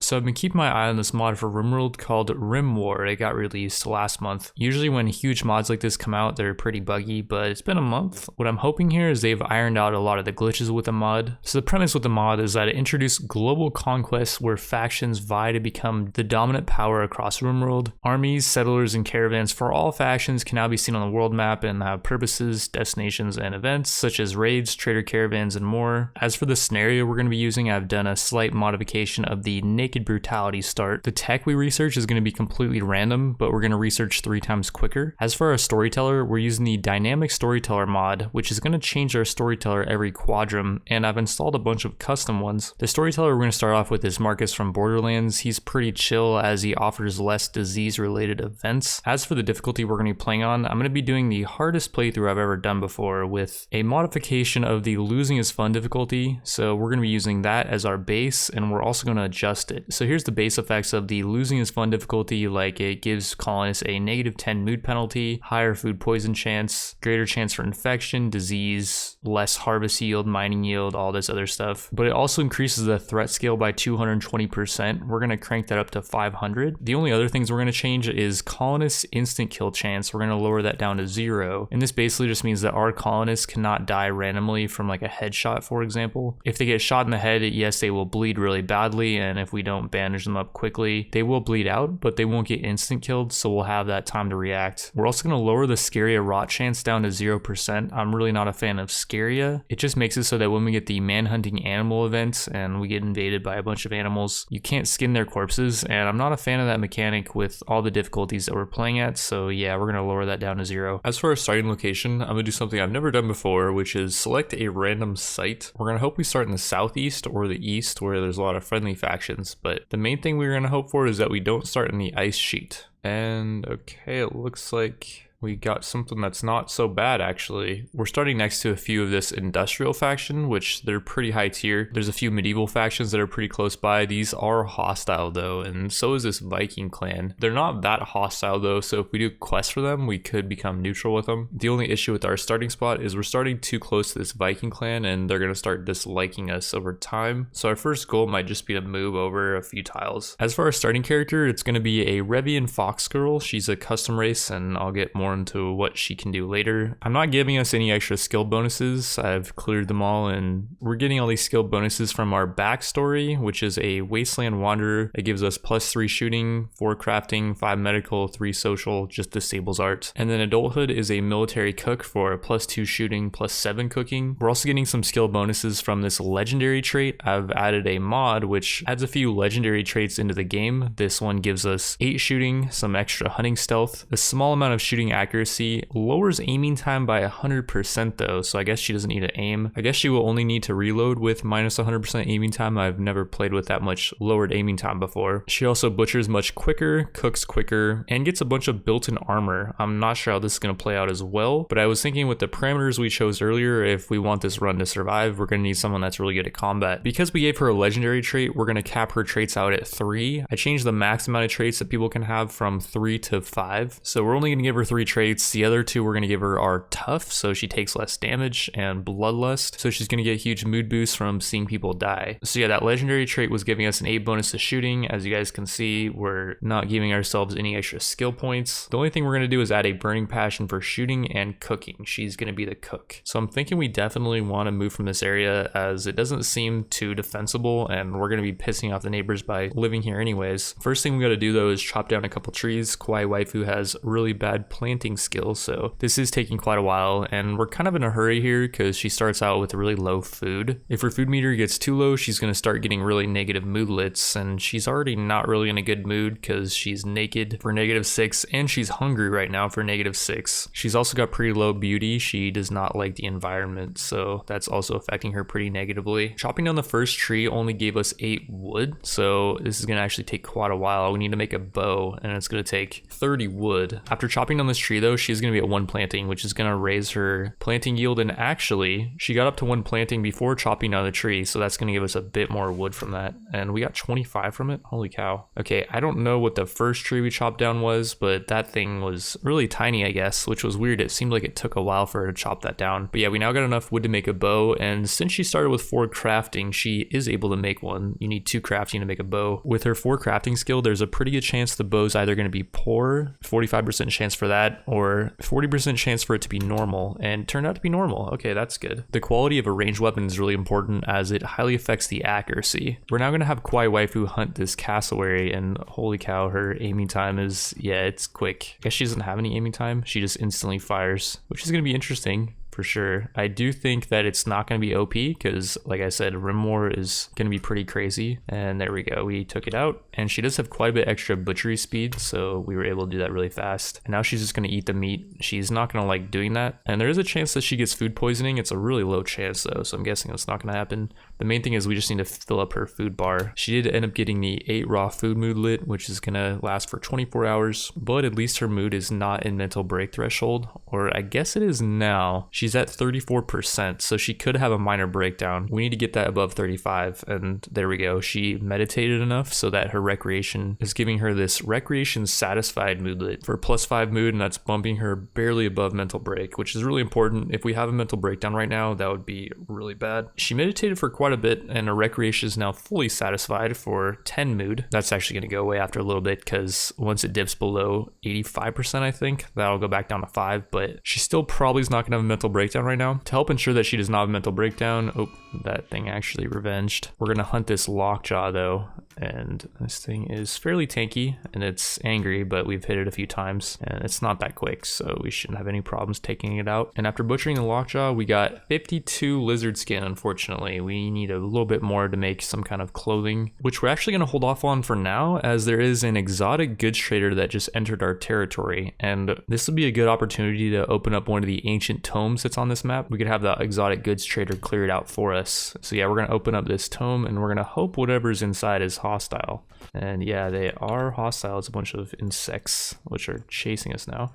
So I've been keeping my eye on this mod for RimWorld called RimWar. It got released last month. Usually when huge mods like this come out, they're pretty buggy, but it's been a month. What I'm hoping here is they've ironed out a lot of the glitches with the mod. So the premise with the mod is that it introduced global conquest where factions vie to become the dominant power across RimWorld. Armies, settlers, and caravans for all factions can now be seen on the world map and have purposes, destinations, and events such as raids, trader caravans, and more. As for the scenario we're going to be using, I've done a slight modification of the naked brutality start. The tech we research is going to be completely random, but we're going to research 3 times quicker. As for our storyteller, we're using the dynamic storyteller mod, which is going to change our storyteller every quadrum, and I've installed a bunch of custom ones. The storyteller we're going to start off with is Marcus from Borderlands. He's pretty chill as he offers less disease-related events. As for the difficulty we're going to be playing on, I'm going to be doing the hardest playthrough I've ever done before with a modification of the losing is fun difficulty. So we're going to be using that as our base, and we're also going to adjust it. So here's the base effects of the losing is fun difficulty. Like, it gives colonists a -10 mood penalty, higher food poison chance, greater chance for infection, disease, less harvest yield, mining yield, all this other stuff. But it also increases the threat scale by 220%. We're going to crank that up to 500. The only other things we're going to change is colonists instant kill chance. We're going to lower that down to 0. And this basically just means that our colonists cannot die randomly from like a headshot, for example. If they get shot in the head, yes, they will bleed really badly, and if we don't bandage them up quickly, they will bleed out, but they won't get instant killed, so we'll have that time to react. We're also going to lower the Scaria rot chance down to 0%. I'm really not a fan of Scaria. It just makes it so that when we get the manhunting animal event and we get invaded by a bunch of animals, you can't skin their corpses, and I'm not a fan of that mechanic with all the difficulties that we're playing at, so yeah, we're going to lower that down to 0. As for our starting location, I'm going to do something I've never done before, which is select a random site. We're going to hope we start in the southeast or the east where there's a lot of friendly factions, but the main thing we're going to hope for is that we don't start in the ice sheet. And okay, it looks like we got something that's not so bad, actually. We're starting next to a few of this industrial faction, which they're pretty high tier. There's a few medieval factions that are pretty close by. These are hostile though, and so is this Viking clan. They're not that hostile though, so if we do quests for them, we could become neutral with them. The only issue with our starting spot is we're starting too close to this Viking clan, and they're gonna start disliking us over time. So our first goal might just be to move over a few tiles. As for our starting character, it's gonna be a Revian Fox Girl. She's a custom race, and I'll get more into what she can do later. I'm not giving us any extra skill bonuses. I've cleared them all, and we're getting all these skill bonuses from our backstory, which is a Wasteland Wanderer. It gives us +3 shooting, 4 crafting, 5 medical, 3 social, just disables art. And then adulthood is a military cook for +2 shooting, +7 cooking. We're also getting some skill bonuses from this legendary trait. I've added a mod which adds a few legendary traits into the game. This one gives us 8 shooting, some extra hunting stealth, a small amount of shooting accuracy, lowers aiming time by 100% though, so I guess she doesn't need to aim. I guess she will only need to reload with -100% aiming time. I've never played with that much lowered aiming time before. She also butchers much quicker, cooks quicker, and gets a bunch of built-in armor. I'm not sure how this is going to play out as well, but I was thinking with the parameters we chose earlier, if we want this run to survive, we're going to need someone that's really good at combat. Because we gave her a legendary trait, we're going to cap her traits out at 3. I changed the max amount of traits that people can have from 3 to 5, so we're only going to give her 3 traits. The other 2 we're going to give her are tough, so she takes less damage, and bloodlust, so she's going to get huge mood boosts from seeing people die. So yeah, that legendary trait was giving us an 8 bonus to shooting. As you guys can see, we're not giving ourselves any extra skill points. The only thing we're going to do is add a burning passion for shooting and cooking. She's going to be the cook. So I'm thinking we definitely want to move from this area as it doesn't seem too defensible, and we're going to be pissing off the neighbors by living here anyways. First thing we got to do though is chop down a couple trees. Kawaii Waifu has really bad planting skills, so this is taking quite a while, and we're kind of in a hurry here because she starts out with really low food. If her food meter gets too low, she's going to start getting really negative moodlets, and she's already not really in a good mood because she's naked for -6 and she's hungry right now for -6. She's also got pretty low beauty. She does not like the environment, so that's also affecting her pretty negatively. Chopping down the first tree only gave us 8 wood, so this is going to actually take quite a while. We need to make a bow, and it's going to take 30 wood. After chopping down this tree though, she's going to be at 1 planting, which is going to raise her planting yield. And actually, she got up to 1 planting before chopping down the tree, so that's going to give us a bit more wood from that. And we got 25 from it. Holy cow. Okay, I don't know what the first tree we chopped down was, but that thing was really tiny, I guess, which was weird. It seemed like it took a while for her to chop that down. But yeah, we now got enough wood to make a bow, and since she started with 4 crafting, she is able to make one. You need 2 crafting to make a bow. With her 4 crafting skill, there's a pretty good chance the bow's either going to be poor, 45% chance for that, or 40% chance for it to be normal, and it turned out to be normal. Okay, that's good. The quality of a ranged weapon is really important as it highly affects the accuracy. We're now going to have Kawaii Waifu hunt this cassowary, and holy cow, her aiming time is, yeah, it's quick. I guess she doesn't have any aiming time. She just instantly fires, which is going to be interesting. For sure. I do think that it's not going to be OP because, like I said, RimWar is going to be pretty crazy. And there we go. We took it out. And she does have quite a bit extra butchery speed, so we were able to do that really fast. And now she's just going to eat the meat. She's not going to like doing that. And there is a chance that she gets food poisoning. It's a really low chance though, so I'm guessing it's not going to happen. The main thing is we just need to fill up her food bar. She did end up getting the 8 raw food mood lit, which is going to last for 24 hours. But at least her mood is not in mental break threshold, or I guess it is now. She's at 34%, so she could have a minor breakdown. We need to get that above 35, and there we go. She meditated enough so that her recreation is giving her this recreation satisfied moodlet for +5 mood, and that's bumping her barely above mental break, which is really important. If we have a mental breakdown right now, that would be really bad. She meditated for quite a bit, and her recreation is now fully satisfied for 10 mood. That's actually going to go away after a little bit because once it dips below 85%, I think that'll go back down to 5, but she still probably is not going to have a mental breakdown right now. To help ensure that she does not have a mental breakdown, oh, that thing actually revenged. We're going to hunt this lockjaw though, and this thing is fairly tanky and it's angry, but we've hit it a few times and it's not that quick, so we shouldn't have any problems taking it out. And after butchering the lockjaw, we got 52 lizard skin. Unfortunately, we need a little bit more to make some kind of clothing, which we're actually going to hold off on for now, as there is an exotic goods trader that just entered our territory, and this will be a good opportunity to open up one of the ancient tomes that's on this map. We could have the exotic goods trader clear it out for us. So yeah, we're going to open up this tome and we're going to hope whatever's inside is hostile. And yeah, they are hostile. It's a bunch of insects which are chasing us now,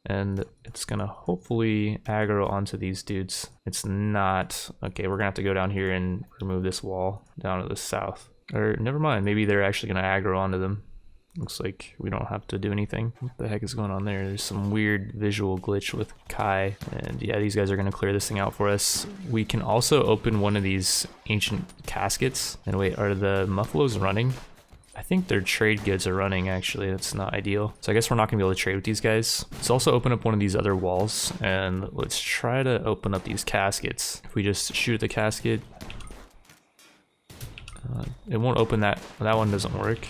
and it's gonna hopefully aggro onto these dudes. It's not. Okay, we're gonna have to go down here and remove this wall down to the south, or never mind, maybe they're actually gonna aggro onto them. Looks like we don't have to do anything. What the heck is going on there? There's some weird visual glitch with Kai, and yeah, these guys are gonna clear this thing out for us. We can also open one of these ancient caskets. And wait, are the Muffalos running? I think their trade goods are running, actually. That's not ideal. So I guess we're not gonna be able to trade with these guys. Let's also open up one of these other walls, and let's try to open up these caskets. If we just shoot at the casket, it won't open that. That one doesn't work.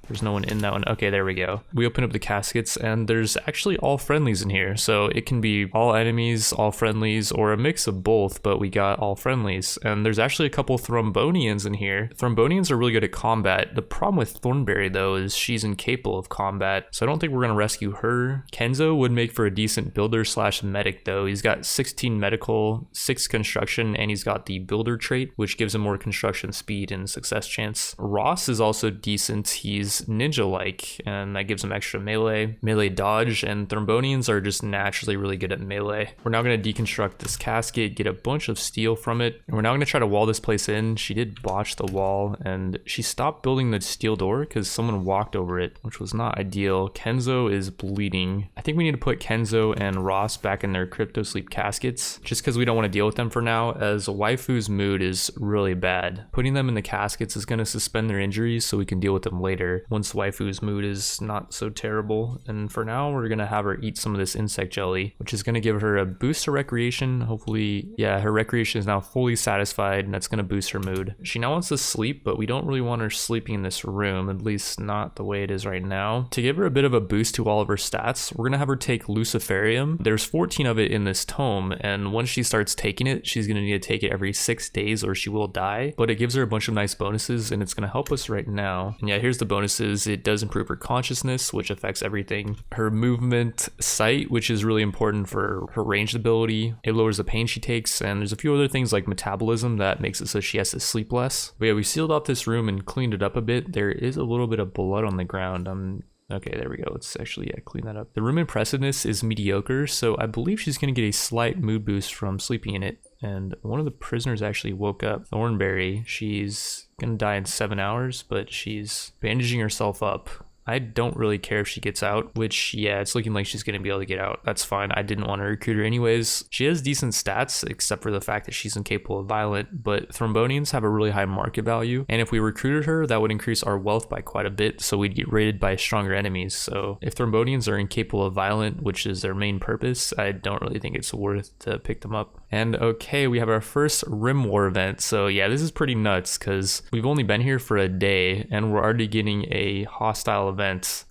There's no one in that one. Okay, there we go. We open up the caskets and there's actually all friendlies in here. So it can be all enemies, all friendlies, or a mix of both, but we got all friendlies. And there's actually a couple Thrumboians in here. Thrumboians are really good at combat. The problem with Thornberry though is she's incapable of combat, so I don't think we're gonna rescue her. Kenzo would make for a decent builder slash medic though. He's got 16 medical, 6 construction, and he's got the builder trait, which gives him more construction speed and success chance. Ross is also decent. He's ninja-like, and that gives him extra melee dodge, and Thrumboians are just naturally really good at melee. We're now going to deconstruct this casket, get a bunch of steel from it, and we're now going to try to wall this place in. She did botch the wall, and she stopped building the steel door because someone walked over it, which was not ideal. Kenzo is bleeding. I think we need to put Kenzo and Ross back in their crypto sleep caskets, just because we don't want to deal with them for now, as Waifu's mood is really bad. Putting them in the caskets is going to suspend their injuries so we can deal with them later once Waifu's mood is not so terrible. And for now, we're gonna have her eat some of this insect jelly, which is gonna give her a boost to recreation. Hopefully, yeah, her recreation is now fully satisfied, and that's gonna boost her mood. She now wants to sleep, but we don't really want her sleeping in this room, at least not the way it is right now. To give her a bit of a boost to all of her stats, we're gonna have her take Luciferium. There's 14 of it in this tome, and once she starts taking it, she's gonna need to take it every 6 days or she will die, but it gives her a bunch of nice bonuses, and it's gonna help us right now. And yeah, here's the bonuses. It does improve her consciousness, which affects everything. Her movement, sight, which is really important for her ranged ability. It lowers the pain she takes, and there's a few other things like metabolism that makes it so she has to sleep less. But yeah, we sealed off this room and cleaned it up a bit. There is a little bit of blood on the ground. I'm Okay, there we go. Let's actually clean that up. The room impressiveness is mediocre, so I believe she's going to get a slight mood boost from sleeping in it. And one of the prisoners actually woke up. Thornberry, she's going to die in 7 hours, but she's bandaging herself up. I don't really care if she gets out, which, yeah, it's looking like she's going to be able to get out. That's fine. I didn't want to recruit her anyways. She has decent stats, except for the fact that she's incapable of violent, but Thrumbonians have a really high market value. And if we recruited her, that would increase our wealth by quite a bit, so we'd get raided by stronger enemies. So if Thrumbonians are incapable of violent, which is their main purpose, I don't really think it's worth to pick them up. And okay, we have our first RimWar event. So yeah, this is pretty nuts because we've only been here for a day and we're already getting a hostile event.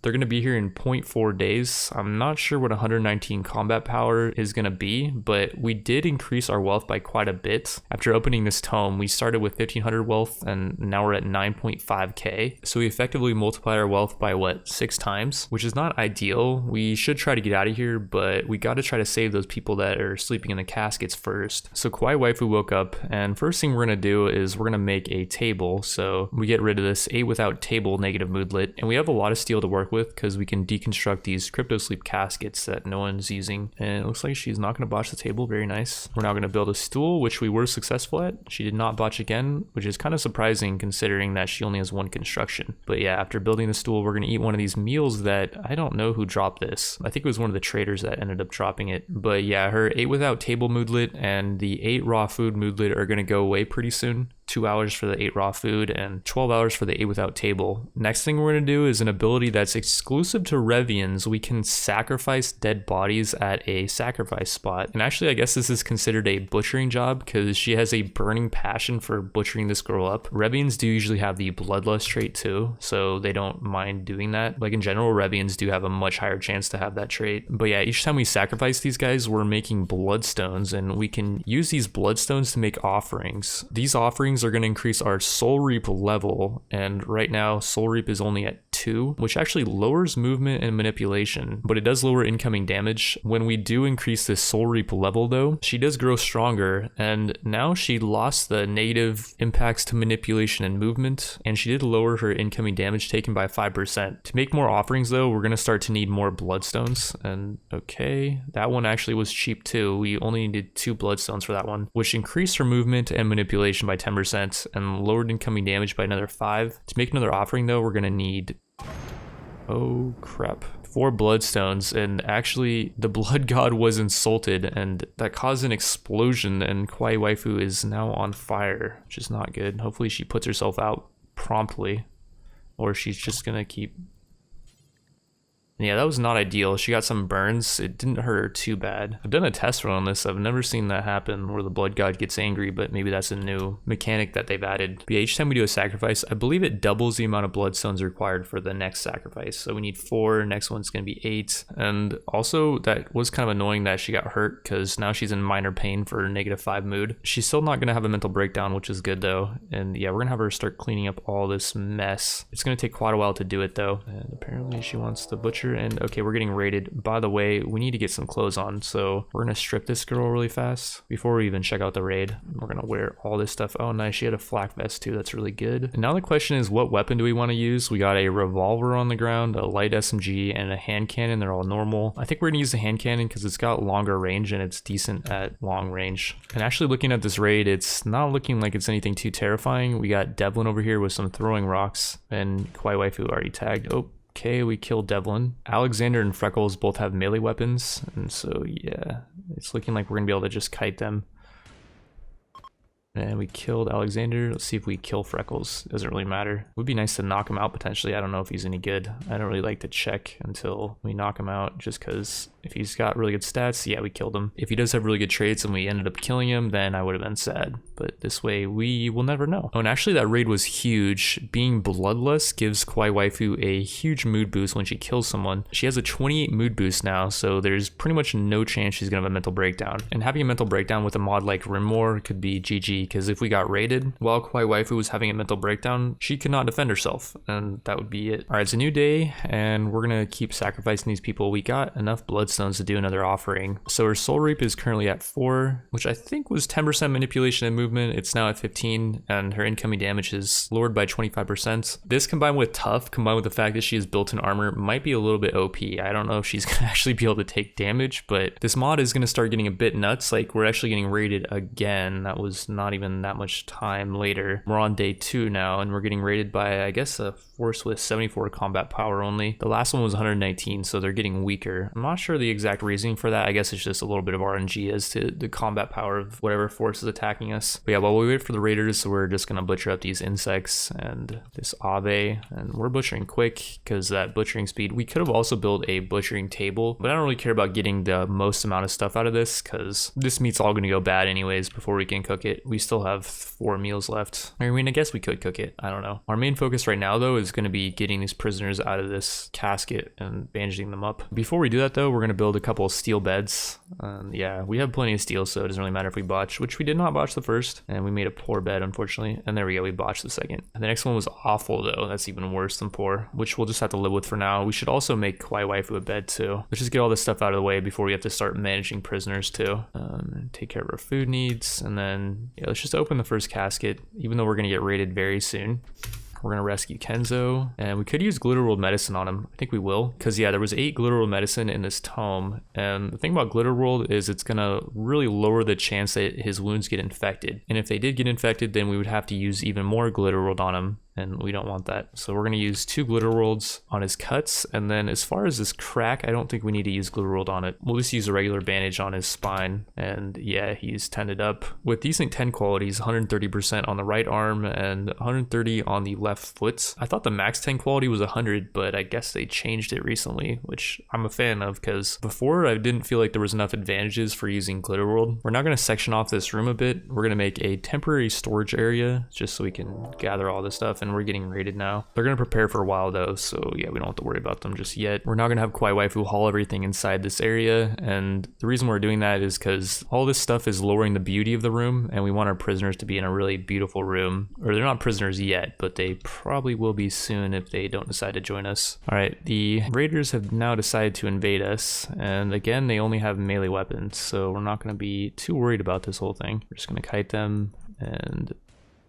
They're going to be here in 0.4 days. I'm not sure what 119 combat power is going to be, but we did increase our wealth by quite a bit. After opening this tome, we started with 1500 wealth and now we're at 9.5k. So we effectively multiplied our wealth by what, 6 times, which is not ideal. We should try to get out of here, but we got to try to save those people that are sleeping in the caskets first. So Kawaii Waifu woke up, and first thing we're gonna do is we're gonna make a table. So we get rid of this 8 without table negative moodlet, and we have a lot of steel to work with because we can deconstruct these crypto sleep caskets that no one's using. And it looks like she's not gonna botch the table. Very nice. We're now gonna build a stool, which we were successful at. She did not botch again, which is kind of surprising considering that she only has 1 construction. But yeah, after building the stool, we're gonna eat one of these meals that I don't know who dropped this. I think it was one of the traders that ended up dropping it. But yeah, her 8 without table moodlet and the 8 raw food moodlet are going to go away pretty soon. 2 hours for the 8 raw food and 12 hours for the 8 without table. Next thing we're going to do is an ability that's exclusive to Revians. We can sacrifice dead bodies at a sacrifice spot. And actually, I guess this is considered a butchering job because she has a burning passion for butchering this girl up. Revians do usually have the bloodlust trait too, so they don't mind doing that. Like in general, Revians do have a much higher chance to have that trait. But yeah, each time we sacrifice these guys, we're making bloodstones, and we can use these bloodstones to make offerings. These offerings are going to increase our soul reap level, and right now soul reap is only at 2, which actually lowers movement and manipulation, but it does lower incoming damage. When we do increase this soul reap level though, she does grow stronger, and now she lost the negative impacts to manipulation and movement, and she did lower her incoming damage taken by 5%. To make more offerings though, we're going to start to need more bloodstones, and okay, that one actually was cheap too. We only needed 2 bloodstones for that one, which increased her movement and manipulation by 10% and lowered incoming damage by another 5. To make another offering though, we're going to need, oh crap, 4 bloodstones, and actually the blood god was insulted and that caused an explosion, and Kawaii Waifu is now on fire, which is not good. Hopefully she puts herself out promptly, or she's just gonna keep... Yeah, that was not ideal. She got some burns. It didn't hurt her too bad. I've done a test run on this. I've never seen that happen where the blood god gets angry, but maybe that's a new mechanic that they've added. But yeah, each time we do a sacrifice, I believe it doubles the amount of bloodstones required for the next sacrifice. So we need 4, next one's gonna be 8. And also that was kind of annoying that she got hurt because now she's in minor pain for -5 mood. She's still not gonna have a mental breakdown, which is good though. And yeah, we're gonna have her start cleaning up all this mess. It's gonna take quite a while to do it though. And apparently she wants the butcher. And okay, we're getting raided. By the way, we need to get some clothes on, so we're gonna strip this girl really fast before we even check out the raid. We're gonna wear all this stuff. Oh nice, she had a flak vest too, that's really good. And now the question is, what weapon do we want to use? We got a revolver on the ground, a light SMG, and a hand cannon. They're all normal. I think we're gonna use the hand cannon because it's got longer range and it's decent at long range. And actually looking at this raid, it's not looking like it's anything too terrifying. We got Devlin over here with some throwing rocks, and Kawaii Waifu already tagged. Oh, okay, we killed Devlin. Alexander and Freckles both have melee weapons, and so yeah, it's looking like we're gonna be able to just kite them. And we killed Alexander. Let's see if we kill Freckles. Doesn't really matter. It would be nice to knock him out potentially. I don't know if he's any good. I don't really like to check until we knock him out, just because if he's got really good stats, yeah, we killed him. If he does have really good traits and we ended up killing him, then I would have been sad. But this way, we will never know. Oh, and actually that raid was huge. Being bloodless gives Kawaii Waifu a huge mood boost when she kills someone. She has a 28 mood boost now, so there's pretty much no chance she's gonna have a mental breakdown. And having a mental breakdown with a mod like RimWar could be GG, because if we got raided while Kawaii Waifu was having a mental breakdown, she could not defend herself, and that would be it. All right, it's a new day, and we're gonna keep sacrificing these people. We got enough bloodstones to do another offering. So her soul reap is currently at 4, which I think was 10% manipulation and movement. It's now at 15, and her incoming damage is lowered by 25%. This combined with tough, combined with the fact that she has built-in armor, might be a little bit OP. I don't know if she's gonna actually be able to take damage, but this mod is gonna start getting a bit nuts. Like, we're actually getting raided again. That was not even that much time later. We're on day 2 now, and we're getting raided by, I guess, a force with 74 combat power only. The last one was 119, so they're getting weaker. I'm not sure the exact reasoning for that. I guess it's just a little bit of RNG as to the combat power of whatever force is attacking us. But yeah, while we wait for the raiders, we're just gonna butcher up these insects and this Ave, and we're butchering quick because that butchering speed. We could have also built a butchering table, but I don't really care about getting the most amount of stuff out of this because this meat's all gonna go bad anyways before we can cook it. We still have 4 meals left. I mean, I guess we could cook it. I don't know. Our main focus right now, though, is going to be getting these prisoners out of this casket and bandaging them up. Before we do that, though, we're going to build a couple of steel beds. Yeah, we have plenty of steel, so it doesn't really matter if we botch, which we did not botch the first, and we made a poor bed, unfortunately. And there we go, we botched the second. And the next one was awful, though. That's even worse than poor, which we'll just have to live with for now. We should also make Kawaii Waifu a bed, too. Let's just get all this stuff out of the way before we have to start managing prisoners, too. Take care of our food needs, and then yeah, let's just open the first casket, even though we're going to get raided very soon. We're going to rescue Kenzo, and we could use Glitter World Medicine on him. I think we will, because yeah, there was 8 Glitter World Medicine in this tome, and the thing about Glitter World is it's going to really lower the chance that his wounds get infected, and if they did get infected, then we would have to use even more Glitter World on him, and we don't want that. So we're going to use 2 Glitter Worlds on his cuts, and then as far as this crack, I don't think we need to use Glitter World on it. We'll just use a regular bandage on his spine, and yeah, he's tended up with decent 10 qualities, 130% on the right arm and 130 on the left foot. I thought the max 10 quality was 100, but I guess they changed it recently, which I'm a fan of, because before I didn't feel like there was enough advantages for using Glitter World. We're now going to section off this room a bit. We're going to make a temporary storage area just so we can gather all this stuff, and we're getting raided now. They're going to prepare for a while though, so yeah, we don't have to worry about them just yet. We're now going to have Kawaii Waifu haul everything inside this area, and the reason we're doing that is because all this stuff is lowering the beauty of the room, and we want our prisoners to be in a really beautiful room. Or they're not prisoners yet, but they probably will be soon if they don't decide to join us. All right, the raiders have now decided to invade us, and again, they only have melee weapons, so we're not going to be too worried about this whole thing. We're just going to kite them and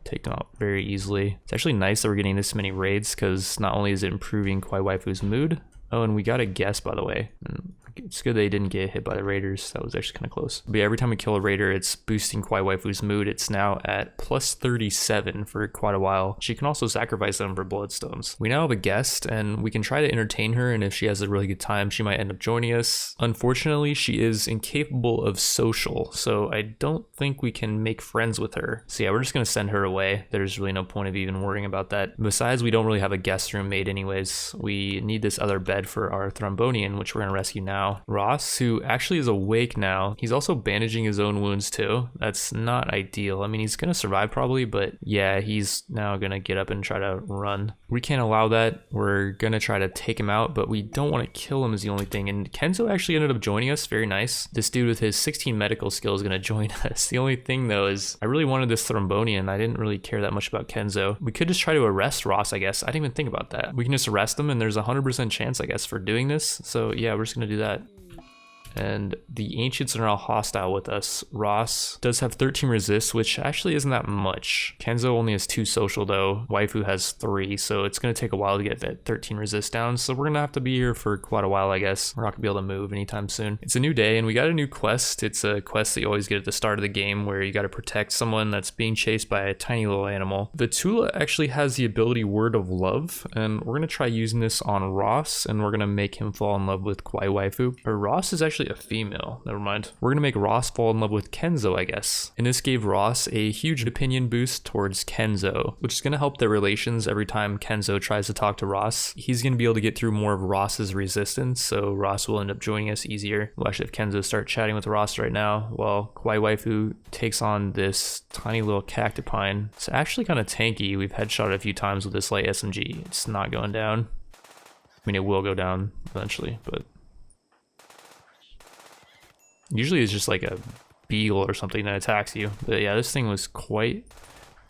take them out very easily. It's actually nice that we're getting this many raids, because not only is it improving Kawaii Waifu's mood. Oh, and we got a guess, by the way. It's good they didn't get hit by the raiders. That was actually kind of close. But yeah, every time we kill a raider, it's boosting Kawaii Waifu's mood. It's now at plus 37 for quite a while. She can also sacrifice them for bloodstones. We now have a guest, and we can try to entertain her, and if she has a really good time, she might end up joining us. Unfortunately, she is incapable of social, so I don't think we can make friends with her. So yeah, we're just gonna send her away. There's really no point of even worrying about that. Besides, we don't really have a guest room made anyways. We need this other bed for our Thrumboian, which we're gonna rescue now. Ross, who actually is awake now, he's also bandaging his own wounds too. That's not ideal. I mean, he's gonna survive probably, but yeah, he's now gonna get up and try to run. We can't allow that. We're gonna try to take him out, but we don't want to kill him is the only thing. And Kenzo actually ended up joining us. Very nice. This dude with his 16 medical skill is gonna join us. The only thing though is I really wanted this Thrumboian. I didn't really care that much about Kenzo. We could just try to arrest Ross, I guess. I didn't even think about that. We can just arrest him, and there's a 100% chance, I guess, for doing this. So yeah, we're just gonna do that. And the ancients are now hostile with us. Ross does have 13 resist, which actually isn't that much. Kenzo only has 2 social though. Waifu has 3, so it's going to take a while to get that 13 resist down. So we're going to have to be here for quite a while, I guess. We're not going to be able to move anytime soon. It's a new day, and we got a new quest. It's a quest that you always get at the start of the game where you got to protect someone that's being chased by a tiny little animal. The Tula actually has the ability Word of Love, and we're going to try using this on Ross, and we're going to make him fall in love with Kawaii Waifu. Or Ross is actually a female. Never mind. We're gonna make Ross fall in love with Kenzo, I guess. And this gave Ross a huge opinion boost towards Kenzo, which is gonna help their relations every time Kenzo tries to talk to Ross. He's gonna be able to get through more of Ross's resistance, so Ross will end up joining us easier. We'll actually have Kenzo start chatting with Ross right now while Kawaii Waifu takes on this tiny little cactipine. It's actually kind of tanky. We've headshot it a few times with this light SMG. It's not going down. I mean, it will go down eventually, but usually it's just like a beagle or something that attacks you. But yeah, this thing was quite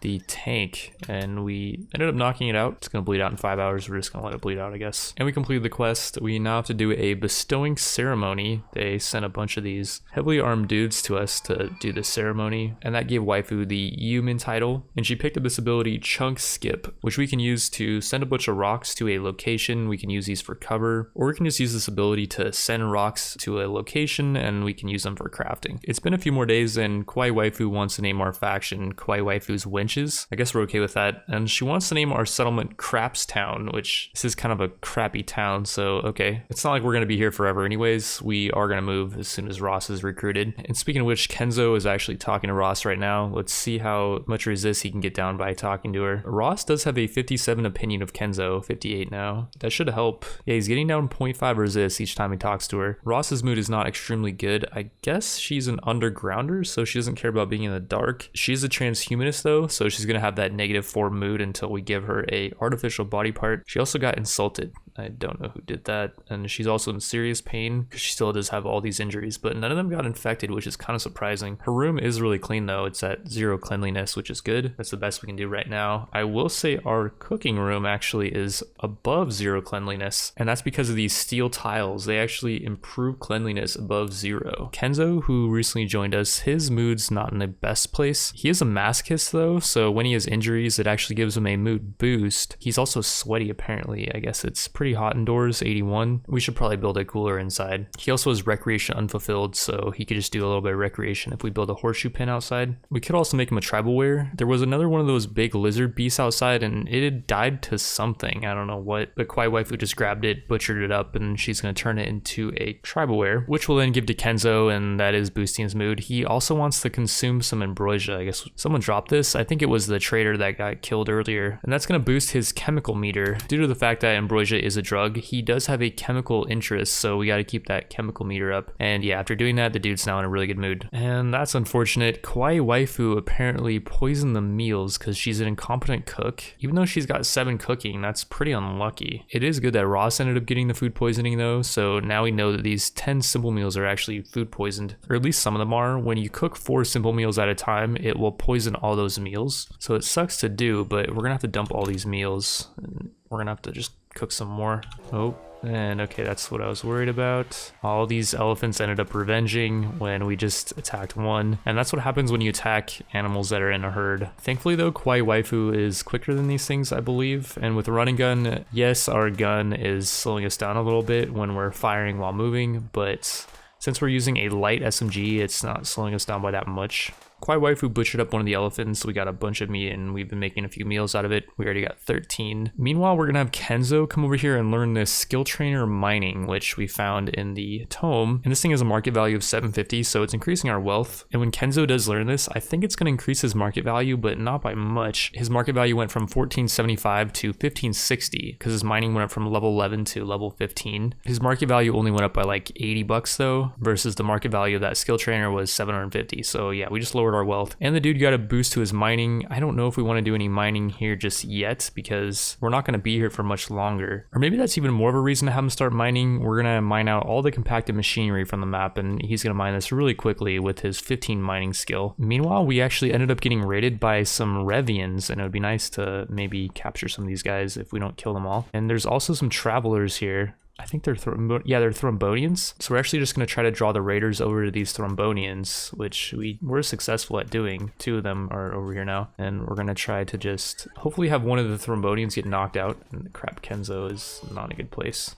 the tank, and we ended up knocking it out. It's gonna bleed out in 5 hours. We're just gonna let it bleed out, I guess. And we completed the quest. We now have to do a bestowing ceremony. They sent a bunch of these heavily armed dudes to us to do the ceremony, and that gave waifu the human title, and she picked up this ability Chunk Skip, which we can use to send a bunch of rocks to a location. We can use these for cover, or we can just use this ability to send rocks to a location and we can use them for crafting. It's been a few more days, and Kawaii Waifu wants to name our faction Kawaii Waifu's Winches. I guess we're okay with that. And she wants to name our settlement Crapstown, which this is kind of a crappy town, so okay. It's not like we're gonna be here forever anyways. We are gonna move as soon as Ross is recruited. And speaking of which, Kenzo is actually talking to Ross right now. Let's see how much resist he can get down by talking to her. Ross does have a 57 opinion of Kenzo, 58 now. That should help. Yeah, he's getting down 0.5 resist each time he talks to her. Ross's mood is not extremely good. I guess she's an undergrounder, so she doesn't care about being in the dark. She's a transhumanist though, so she's gonna have that -4 mood until we give her a artificial body part. She also got insulted. I don't know who did that, and she's also in serious pain because she still does have all these injuries, but none of them got infected, which is kind of surprising. Her room is really clean though. It's at 0 cleanliness, which is good. That's the best we can do right now. I will say our cooking room actually is above 0 cleanliness, and that's because of these steel tiles. They actually improve cleanliness above 0. Kenzo, who recently joined us, his mood's not in the best place. He is a masochist though, so when he has injuries, it actually gives him a mood boost. He's also sweaty apparently. I guess it's pretty hot indoors, 81. We should probably build a cooler inside. He also has recreation unfulfilled, so he could just do a little bit of recreation if we build a horseshoe pin outside. We could also make him a tribal wear. There was another one of those big lizard beasts outside, and it had died to something. I don't know what, but Kawaii Waifu just grabbed it, butchered it up, and she's gonna turn it into a tribal wear, which will then give to Kenzo, and that is boosting his mood. He also wants to consume some ambrosia. I guess someone dropped this. I think it was the trader that got killed earlier, and that's gonna boost his chemical meter. Due to the fact that ambrosia is a drug, he does have a chemical interest, so we gotta keep that chemical meter up. And yeah, after doing that, the dude's now in a really good mood. And that's unfortunate. Kawaii Waifu apparently poisoned the meals because she's an incompetent cook. Even though she's got 7 cooking, that's pretty unlucky. It is good that Ross ended up getting the food poisoning though, so now we know that these 10 simple meals are actually food poisoned, or at least some of them are. When you cook 4 simple meals at a time, it will poison all those meals. So it sucks to do, but we're gonna have to dump all these meals, and we're gonna have to just cook some more. Oh, and okay, that's what I was worried about. All these elephants ended up revenging when we just attacked one, and that's what happens when you attack animals that are in a herd. Thankfully though, Kawaii Waifu is quicker than these things, I believe, and with a running gun, yes, our gun is slowing us down a little bit when we're firing while moving, but since we're using a light SMG, it's not slowing us down by that much. Kawaii Waifu butchered up one of the elephants. We got a bunch of meat and we've been making a few meals out of it. We already got 13. Meanwhile, we're gonna have Kenzo come over here and learn this skill trainer mining, which we found in the tome. And this thing has a market value of 750, so it's increasing our wealth. And when Kenzo does learn this, I think it's gonna increase his market value, but not by much. His market value went from 1475 to 1560 because his mining went up from level 11 to level 15. His market value only went up by like 80 bucks though, versus the market value of that skill trainer was 750. So yeah, we just lowered our wealth, and the dude got a boost to his mining. I don't know if we want to do any mining here just yet because we're not going to be here for much longer, or maybe that's even more of a reason to have him start mining. We're going to mine out all the compacted machinery from the map, and he's going to mine this really quickly with his 15 mining skill. Meanwhile, we actually ended up getting raided by some Revians, and it would be nice to maybe capture some of these guys if we don't kill them all. And there's also some travelers here. I think they're they're Thrumboians. So we're actually just going to try to draw the raiders over to these Thrumboians, which we were successful at doing. 2 of them are over here now, and we're going to try to just hopefully have one of the Thrumboians get knocked out. And crap, Kenzo is not in a good place,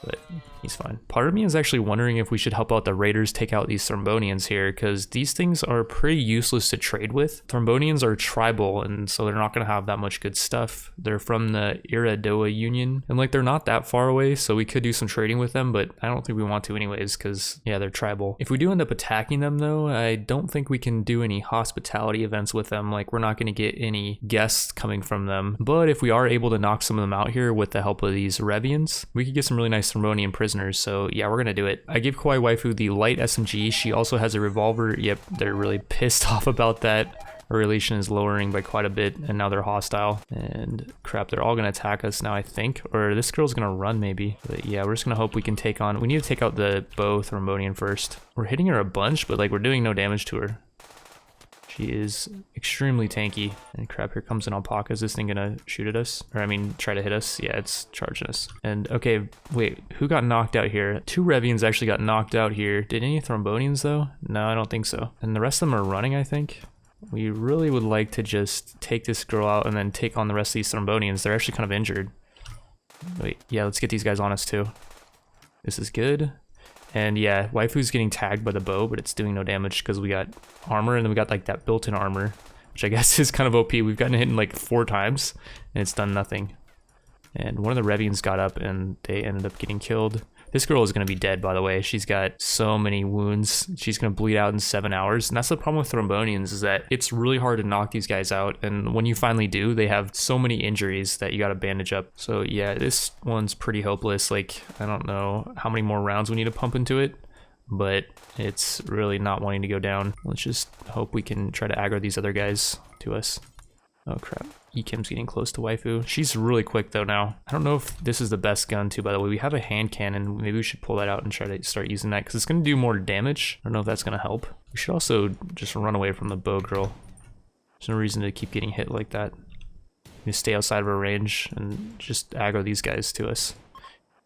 but he's fine. Part of me is actually wondering if we should help out the raiders take out these Thrumboians here, because these things are pretty useless to trade with. Thrumboians are tribal, and so they're not going to have that much good stuff. They're from the Iradoa Union, and like they're not that far away, so we could do some trading with them, but I don't think we want to anyways, because yeah, they're tribal. If we do end up attacking them though, I don't think we can do any hospitality events with them. Like, we're not going to get any guests coming from them, but if we are able to knock some of them out here with the help of these Revians, we could get some really nice Thrumboian prisoners. So yeah, we're gonna do it. I gave Kawaii Waifu the light SMG. She also has a revolver. Yep, they're really pissed off about that. Our relation is lowering by quite a bit, and now they're hostile. And crap, they're all gonna attack us now, I think. Or this girl's gonna run maybe. But yeah, we're just gonna hope we can take on... We need to take out the bow Thrumboian first. We're hitting her a bunch, but like we're doing no damage to her. She is extremely tanky. And crap, here comes an alpaca. Is this thing gonna shoot at us? Or I mean, try to hit us? Yeah, it's charging us. And okay, wait, who got knocked out here? 2 Revians actually got knocked out here. Did any Thrumboians though? No, I don't think so. And the rest of them are running, I think. We really would like to just take this girl out and then take on the rest of these Thrumboians. They're actually kind of injured. Wait, yeah, let's get these guys on us too. This is good. And yeah, waifu's getting tagged by the bow, but it's doing no damage because we got armor, and then we got like that built-in armor, which I guess is kind of OP. We've gotten hit like 4 times, and it's done nothing. And one of the Revians got up, and they ended up getting killed. This girl is going to be dead, by the way. She's got so many wounds. She's going to bleed out in 7 hours. And that's the problem with Thrumboians, is that it's really hard to knock these guys out. And when you finally do, they have so many injuries that you got to bandage up. So yeah, this one's pretty hopeless. Like, I don't know how many more rounds we need to pump into it, but it's really not wanting to go down. Let's just hope we can try to aggro these other guys to us. Oh crap. Ekim's getting close to waifu. She's really quick though now. I don't know if this is the best gun too, by the way. We have a hand cannon. Maybe we should pull that out and try to start using that, because it's going to do more damage. I don't know if that's going to help. We should also just run away from the bow girl. There's no reason to keep getting hit like that. Just stay outside of our range and just aggro these guys to us.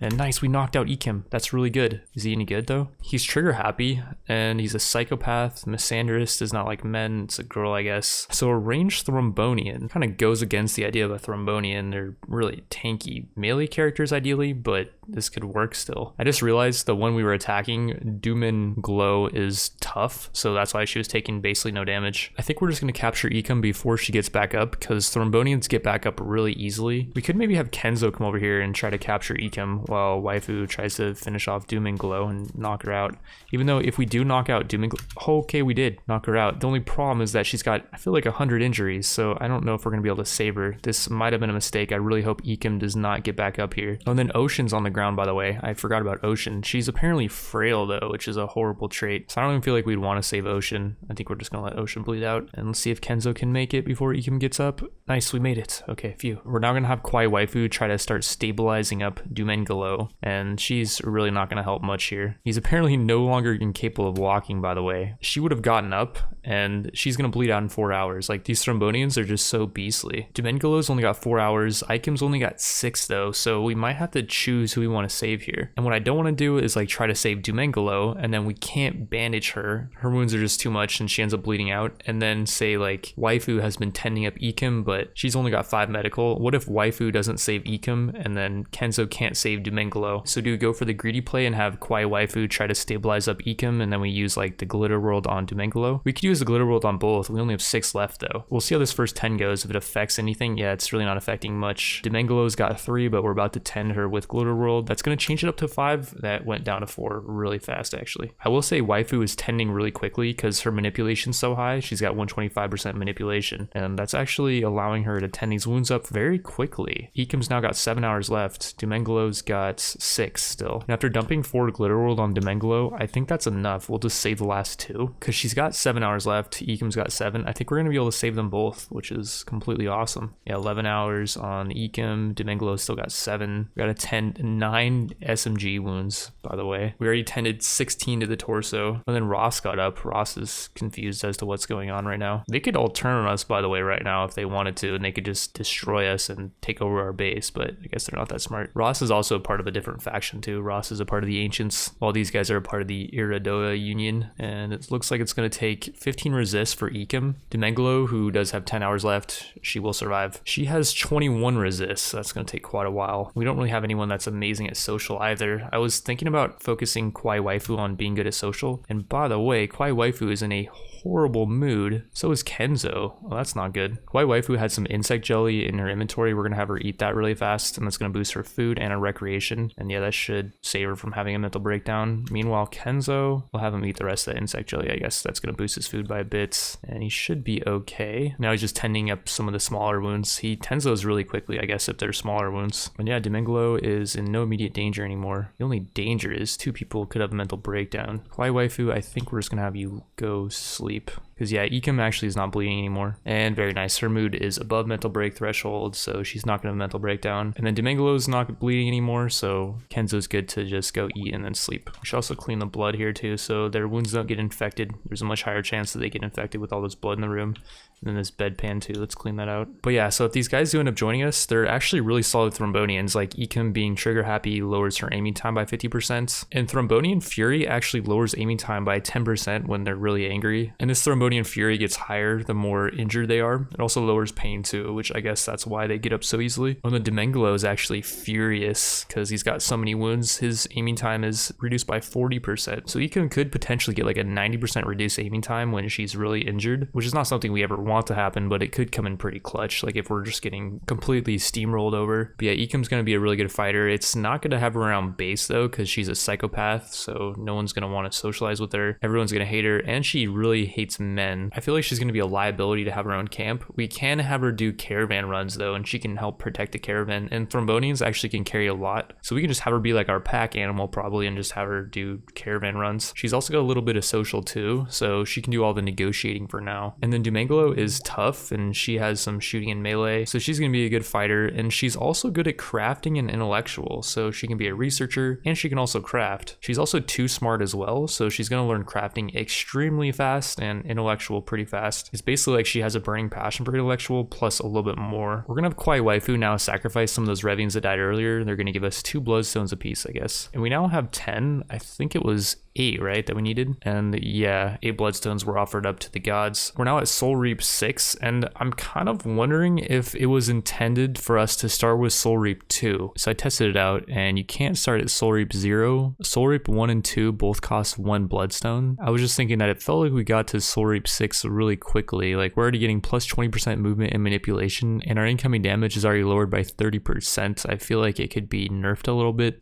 And nice, we knocked out Ekim. That's really good. Is he any good though? He's trigger happy, and he's a psychopath. Misandrist is not like men, it's a girl, I guess. So a ranged Thrumboian kind of goes against the idea of a Thrumboian. They're really tanky melee characters ideally, but this could work still. I just realized the one we were attacking, Doomin Glow, is tough, so that's why she was taking basically no damage. I think we're just gonna capture Ekim before she gets back up, because Thrumboians get back up really easily. We could maybe have Kenzo come over here and try to capture Ekim while waifu tries to finish off Doomin Glow and knock her out. Even though if we do knock out Doomin Glow, okay, we did knock her out. The only problem is that she's got, I feel like 100 injuries, so I don't know if we're gonna be able to save her. This might have been a mistake. I really hope Ekim does not get back up here. Oh, and then Ocean's on the ground, by the way. I forgot about Ocean. She's apparently frail though, which is a horrible trait. So I don't even feel like we'd want to save Ocean. I think we're just gonna let Ocean bleed out. And let's see if Kenzo can make it before Ekim gets up. Nice, we made it. Okay, phew. We're now gonna have Kwai Waifu try to start stabilizing up Doomin Glow, and she's really not gonna help much here. He's apparently no longer incapable of walking, by the way. She would have gotten up, and she's gonna bleed out in 4 hours. Like, these Thrumboians are just so beastly. Doomin Glow's only got 4 hours. Ikim's only got 6 though, so we might have to choose who we want to save here. And what I don't want to do is like try to save Doomin Glow, and then we can't bandage her. Her wounds are just too much, and she ends up bleeding out. And then say like waifu has been tending up Ekim, but she's only got 5 medical. What if waifu doesn't save Ekim, and then Kenzo can't save Doomin Glow? So do we go for the greedy play and have Kwai Waifu try to stabilize up Ekim, and then we use like the glitter world on Doomin Glow? We could use the glitter world on both. We only have 6 left though. We'll see how this first 10 goes. If it affects anything, yeah, it's really not affecting much. Doomin Glow's got 3, but we're about to tend her with glitter world. That's gonna change it up to 5. That went down to 4 really fast actually. I will say waifu is tending really quickly because her manipulation's so high. She's got 125% manipulation, and that's actually allowing her to tend these wounds up very quickly. Ekim's now got 7 hours left. Doomin Glow's got 6 still. And after dumping 4 glitter world on Doomin Glow, I think that's enough. We'll just save the last 2 because she's got 7 hours left. Ekim's got 7. I think we're gonna be able to save them both, which is completely awesome. Yeah, 11 hours on Ekim. Doomin Glow's still got 7. We gotta tend 9 SMG wounds, by the way. We already tended 16 to the torso, and then Ross got up. Ross is confused as to what's going on right now. They could all turn on us, by the way, right now if they wanted to, and they could just destroy us and take over our base, but I guess they're not that smart. Ross is also part of a different faction too. Ross is a part of the Ancients, while these guys are a part of the Iradoa Union, and it looks like it's going to take 15 resists for Ekim. Doomin Glow, who does have 10 hours left, she will survive. She has 21 resists, so that's going to take quite a while. We don't really have anyone that's amazing at social either. I was thinking about focusing Kwai Waifu on being good at social, and by the way, Kwai Waifu is in a horrible mood. So is Kenzo. Well, that's not good. Kwai Waifu had some insect jelly in her inventory. We're gonna have her eat that really fast, and that's gonna boost her food and her recreation. And yeah, that should save her from having a mental breakdown. Meanwhile, Kenzo, we'll have him eat the rest of the insect jelly. I guess that's gonna boost his food by a bit, and he should be okay. Now he's just tending up some of the smaller wounds. He tends those really quickly, I guess, if they're smaller wounds. And yeah, Doomin Glow is in no immediate danger anymore. The only danger is 2 people could have a mental breakdown. Kwai Waifu, I think we're just gonna have you go sleep. sleep. Because yeah, Ecom actually is not bleeding anymore. And very nice, her mood is above mental break threshold, so she's not gonna have a mental breakdown. And then Demengalo's not bleeding anymore, so Kenzo's good to just go eat and then sleep. We should also clean the blood here too, so their wounds don't get infected. There's a much higher chance that they get infected with all this blood in the room. And then this bedpan too, let's clean that out. But yeah, so if these guys do end up joining us, they're actually really solid Thrumbonians. Like Ecom being trigger happy lowers her aiming time by 50%. And Thrumbonian Fury actually lowers aiming time by 10% when they're really angry. And this Thrumbonian Fury gets higher the more injured they are. It also lowers pain too, which I guess that's why they get up so easily. And the Demengalo is actually furious because he's got so many wounds. His aiming time is reduced by 40%. So Ecom could potentially get like a 90% reduced aiming time when she's really injured, which is not something we ever want to happen, but it could come in pretty clutch, like if we're just getting completely steamrolled over. But yeah, Ecom's gonna be a really good fighter. It's not gonna have her around base though, because she's a psychopath, so no one's gonna want to socialize with her. Everyone's gonna hate her, and she really hates men. I feel like she's gonna be a liability to have her own camp. We can have her do caravan runs though, and she can help protect the caravan, and Thrumbonians actually can carry a lot, so we can just have her be like our pack animal probably and just have her do caravan runs. She's also got a little bit of social too, so she can do all the negotiating for now. And then Demengalo is tough, and she has some shooting and melee, so she's gonna be a good fighter. And she's also good at crafting and intellectual, so she can be a researcher and she can also craft. She's also too smart as well, so she's gonna learn crafting extremely fast and intellectual pretty fast. It's basically like she has a burning passion for intellectual plus a little bit more. We're gonna have Kwai Waifu now sacrifice some of those Revians that died earlier. They're gonna give us 2 bloodstones apiece, I guess. And we now have 10. I think it was 8, right, that we needed? And yeah, 8 bloodstones were offered up to the gods. We're now at Soul Reap 6, and I'm kind of wondering if it was intended for us to start with Soul Reap 2. So I tested it out, and you can't start at Soul Reap 0. Soul Reap 1 and 2 both cost 1 bloodstone. I was just thinking that it felt like we got to Soul Reap 6 really quickly. Like, we're already getting plus 20% movement and manipulation, and our incoming damage is already lowered by 30%. I feel like it could be nerfed a little bit.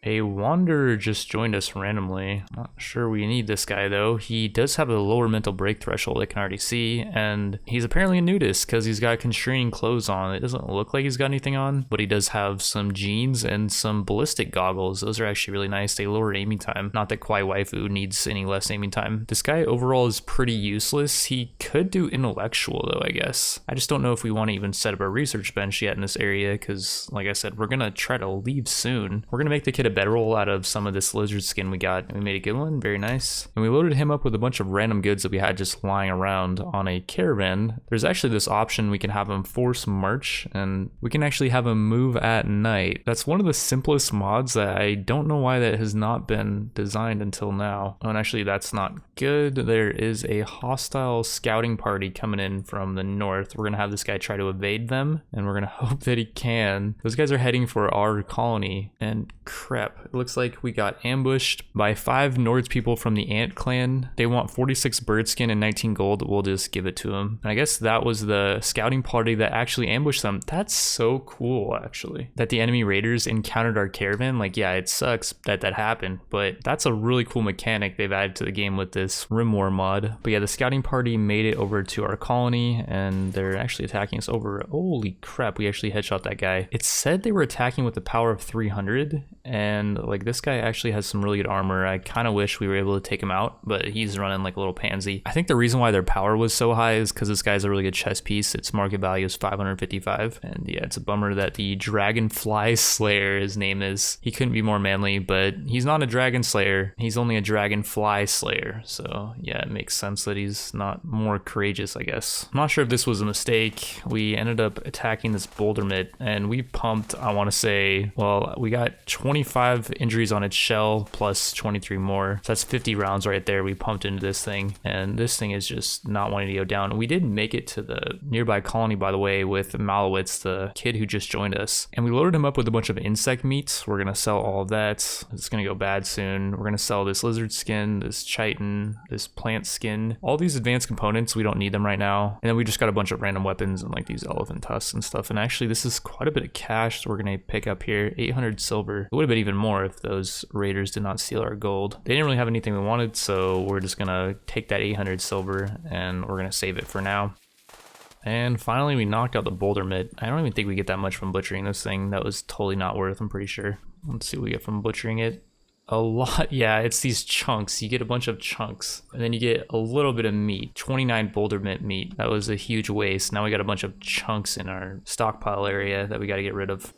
A wanderer just joined us randomly. Not sure we need this guy though. He does have a lower mental break threshold, I can already see, and he's apparently a nudist because he's got constraining clothes on. It doesn't look like he's got anything on, but he does have some jeans and some ballistic goggles. Those are actually really nice. They lower aiming time. Not that Kwai Waifu needs any less aiming time. This guy overall is pretty useless. He could do intellectual though, I guess. I just don't know if we want to even set up a research bench yet in this area because, like I said, we're gonna try to leave soon. We're gonna make the kid a bedroll out of some of this lizard skin we got, and we made a good one, very nice. And we loaded him up with a bunch of random goods that we had just lying around on a caravan. There's actually this option we can have him force march, and we can actually have him move at night. That's one of the simplest mods that I don't know why that has not been designed until now. Oh, and actually that's not good. There is a hostile scouting party coming in from the north. We're gonna have this guy try to evade them, and we're gonna hope that he can. Those guys are heading for our colony, and crap, it looks like we got ambushed by 5 Nords people from the Ant clan. They want 46 bird skin and 19 gold. We'll just give it to them. And I guess that was the scouting party that actually ambushed them. That's so cool, actually, that the enemy raiders encountered our caravan. Like, yeah, it sucks that that happened, but that's a really cool mechanic they've added to the game with this RimWar mod. But yeah, the scouting party made it over to our colony, and they're actually attacking us over. Holy crap, we actually headshot that guy. It said they were attacking with the power of 300, and like this guy actually has some really good armor. I kind of wish we were able to take him out, but he's running like a little pansy. I think the reason why their power was so high is because this guy's a really good chess piece. Its market value is 555, and yeah, it's a bummer that the Dragonfly Slayer, his name is, he couldn't be more manly, but he's not a dragon slayer, he's only a Dragonfly Slayer. So yeah, it makes sense that he's not more courageous, I guess. I'm not sure if this was a mistake. We ended up attacking this boulder mitt, and we pumped, I want to say, well, we got 25 injuries on its shell plus 23 more, so that's 50 rounds right there we pumped into this thing, and this thing is just not wanting to go down. We did make it to the nearby colony, by the way, with Malowitz, the kid who just joined us, and we loaded him up with a bunch of insect meat. We're gonna sell all of that. It's gonna go bad soon. We're gonna sell this lizard skin, this chitin, this plant skin, all these advanced components. We don't need them right now. And then we just got a bunch of random weapons and like these elephant tusks and stuff, and actually this is quite a bit of cash, so we're gonna pick up here 800 silver. It would have been even more if those raiders did not steal our gold. They didn't really have anything we wanted, so we're just gonna take that 800 silver and we're gonna save it for now. And finally we knocked out the boulder mitt. I don't even think we get that much from butchering this thing. That was totally not worth, I'm pretty sure. Let's see what we get from butchering it. A lot, yeah, it's these chunks. You get a bunch of chunks, and then you get a little bit of meat. 29 boulder mint meat. That was a huge waste. Now we got a bunch of chunks in our stockpile area that we got to get rid of.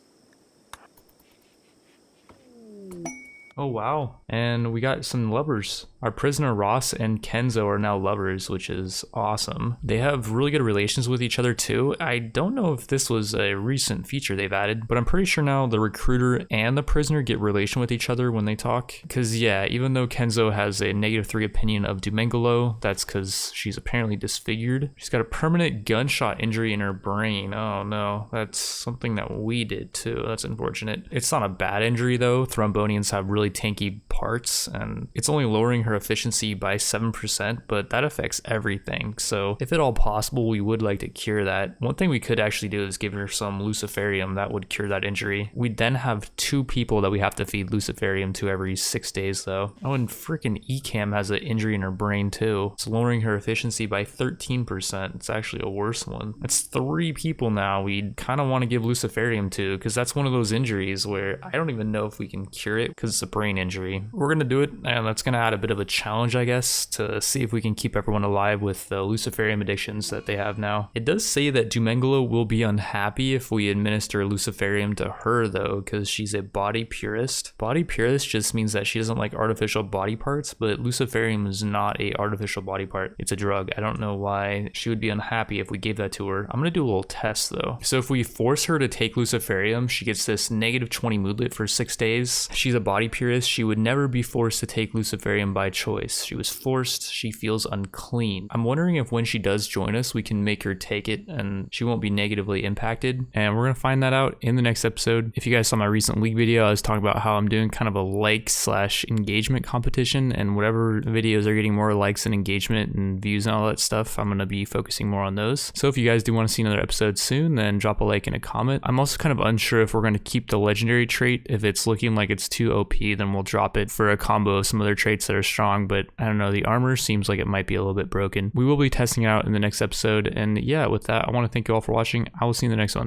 Oh wow, and we got some lovers. Our prisoner Ross and Kenzo are now lovers, which is awesome. They have really good relations with each other too. I don't know if this was a recent feature they've added, but I'm pretty sure now the recruiter and the prisoner get relation with each other when they talk. Cause yeah, even though Kenzo has a -3 opinion of Dumengolo, that's cause she's apparently disfigured. She's got a permanent gunshot injury in her brain. Oh no, that's something that we did too. That's unfortunate. It's not a bad injury though. Thrumbonians have really tanky parts, and it's only lowering her efficiency by 7%, but that affects everything. So if at all possible, we would like to cure that. One thing we could actually do is give her some Luciferium. That would cure that injury. We'd then have 2 people that we have to feed Luciferium to every 6 days though. Oh, and freaking Ecam has an injury in her brain too. It's lowering her efficiency by 13%. It's actually a worse one. That's 3 people now we kind of want to give Luciferium to, because that's one of those injuries where I don't even know if we can cure it because it's a brain injury. We're gonna do it, and that's gonna add a bit of a challenge, I guess, to see if we can keep everyone alive with the Luciferium addictions that they have now. It does say that Dumengolo will be unhappy if we administer Luciferium to her though, because she's a body purist. Body purist just means that she doesn't like artificial body parts, but Luciferium is not a artificial body part. It's a drug. I don't know why she would be unhappy if we gave that to her. I'm gonna do a little test though. So if we force her to take Luciferium, she gets this -20 moodlet for 6 days. She's a body purist. She would never be forced to take Luciferium by choice. She was forced. She feels unclean. I'm wondering if when she does join us, we can make her take it and she won't be negatively impacted. And we're gonna find that out in the next episode. If you guys saw my recent league video, I was talking about how I'm doing kind of a like/engagement competition, and whatever videos are getting more likes and engagement and views and all that stuff, I'm gonna be focusing more on those. So if you guys do want to see another episode soon, then drop a like and a comment. I'm also kind of unsure if we're gonna keep the legendary trait. If it's looking like it's too OP, then we'll drop it for a combo of some other traits that are strong, but I don't know, the armor seems like it might be a little bit broken. We will be testing it out in the next episode, and yeah, with that, I want to thank you all for watching. I will see you in the next one.